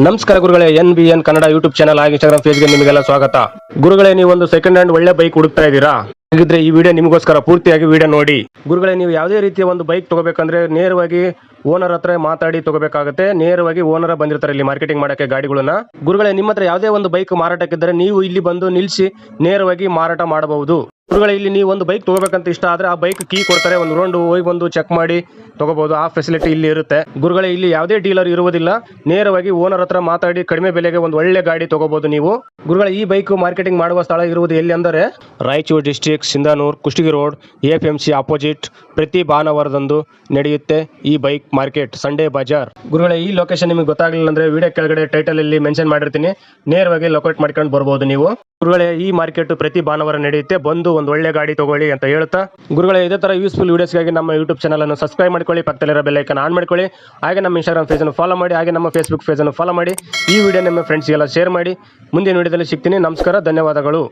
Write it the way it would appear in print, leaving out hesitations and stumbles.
ನಮಸ್ಕಾರ ಗುರುಗಳೇ, NBN Kannada YouTube channel ಹಾಗೂ ಇನ್ಸ್ಟಾಗ್ರಾಮ್ ಪೇಜ್ಗೆ ನಿಮಗೆಲ್ಲ ಸ್ವಾಗತ. ಗುರುಗಳೇ, ನೀವು ಒಂದು ಸೆಕೆಂಡ್ ಹ್ಯಾಂಡ್ ಒಳ್ಳೆ ಬೈಕ್ ಹುಡುಕ್ತಾ ಇದ್ದೀರಾ? ಹಾಗಿದ್ರೆ ಈ ವಿಡಿಯೋ ನಿಮಗೋಸ್ಕರ ಪೂರ್ತಿಯಾಗಿ ವಿಡಿಯೋ ನೋಡಿ. ಗುರುಗಳೇ, ನೀವು ಯಾವುದೇ ರೀತಿಯ ಒಂದು ಬೈಕ್ ತಗೋಬೇಕಂದ್ರೆ ನೇರವಾಗಿ ಓನರ್ ಹತ್ರ ಮಾತಾಡಿ ತಗೋಬೇಕಾಗುತ್ತೆ. ನೇರವಾಗಿ ಓನರ್ ಬಂದಿರ್ತಾರೆ ಇಲ್ಲಿ ಮಾರ್ಕೆಟಿಂಗ್ ಮಾಡಕ್ಕೆ ಗಾಡಿಗಳನ್ನ. ಗುರುಗಳೇ, ನಿಮ್ಮ ಹತ್ರ ಯಾವುದೇ ಒಂದು ಬೈಕ್ ಮಾರಾಟಕ್ಕಿದ್ದರೆ ನೀವು ಇಲ್ಲಿ ಬಂದು ನಿಲ್ಲಿಸಿ ನೇರವಾಗಿ ಮಾರಾಟ ಮಾಡಬಹುದು. ಗುರುಗಳೇ, ಇಲ್ಲಿ ನೀವು ಒಂದು ಬೈಕ್ ತಗೋಬೇಕಂತ ಇಷ್ಟ ಆದ್ರೆ ಆ ಬೈಕ್ ಕೀ ಕೊಡ್ತಾರೆ, ಒಂದು ರೌಂಡ್ ಹೋಗಿ ಬಂದು ಚೆಕ್ ಮಾಡಿ ತಗೋಬಹುದು. ಆ ಫೆಸಿಲಿಟಿ ಇಲ್ಲಿ ಇರುತ್ತೆ. ಗುರುಗಳೇ, ಇಲ್ಲಿ ಯಾವುದೇ ಡೀಲರ್ ಇರುವುದಿಲ್ಲ. ನೇರವಾಗಿ ಓನರ್ ಹತ್ರ ಮಾತಾಡಿ ಕಡಿಮೆ ಬೆಲೆಗೆ ಒಂದು ಒಳ್ಳೆ ಗಾಡಿ ತಗೋಬಹುದು ನೀವು. ಗುರುಗಳೇ, ಈ ಬೈಕ್ ಮಾರ್ಕೆಟಿಂಗ್ ಮಾಡುವ ಸ್ಥಳ ಇರುವುದು ಎಲ್ಲಿ ಅಂದರೆ Raichur district, Sindhanur, Kushtagi road, AFMC opposite. ಪ್ರತಿ ಭಾನುವಾರದಂದು ನಡೆಯುತ್ತೆ ಈ ಬೈಕ್ ಮಾರ್ಕೆಟ್, ಸಂಡೇ ಬಜಾರ್. ಗುರುಗಳೇ, ಈ ಲೊಕೇಶನ್ ನಿಮಗೆ ಗೊತ್ತಾಗಲಿಲ್ಲ ಅಂದ್ರೆ ವಿಡಿಯೋ ಕೆಳಗಡೆ ಟೈಟಲ್ ಅಲ್ಲಿ ಮೆನ್ಷನ್ ಮಾಡಿರ್ತೀನಿ, ನೇರವಾಗಿ ಲೊಕೇಟ್ ಮಾಡ್ಕೊಂಡು ಬರ್ಬೋದು ನೀವು. ಗುರುಗಳೇ, ಈ ಮಾರ್ಕೆಟ್ ಪ್ರತಿ ಭಾನುವಾರ ನಡೆಯುತ್ತೆ, ಬಂದು ಒಂದು ಒಳ್ಳೆ ಗಾಡಿ ತಗೊಳ್ಳಿ ಅಂತ ಹೇಳ್ತಾ, ಗುರುಗಳೇ, ಇದೇ ತರ ಯೂಸ್ಫುಲ್ ವಿಡಿಯೋಸ್ಗಾಗಿ ನಮ್ಮ ಯೂಟ್ಯೂಬ್ ಚಾನಲ್ ಅನ್ನು ಸಬ್ಸ್ಕ್ರೈಬ್ ಮಾಡ್ಕೊಳ್ಳಿ, ಪಕ್ಕದಲ್ಲಿರೋ ಬೆಲ್ ಐಕಾನ್ ಆನ್ ಮಾಡ್ಕೊಳ್ಳಿ. ಹಾಗೆ ನಮ್ಮ ಇನ್ಸ್ಟಾಗ್ರಾಮ್ ಪೇಜ್ ಅನ್ನು ಫಾಲೋ ಮಾಡಿ, ಹಾಗೆ ನಮ್ಮ ಫೇಸ್ಬುಕ್ ಪೇಜ್ ಅನ್ನು ಫಾಲೋ ಮಾಡಿ. ಈ ವಿಡಿಯೋ ನಿಮ್ಮ ಫ್ರೆಂಡ್ಸ್ಗೆಲ್ಲ ಶೇರ್ ಮಾಡಿ. ಮುಂದಿನ ವಿಡಿಯೋದಲ್ಲಿ ಸಿಗ್ತೀನಿ. ನಮಸ್ಕಾರ, ಧನ್ಯವಾದಗಳು.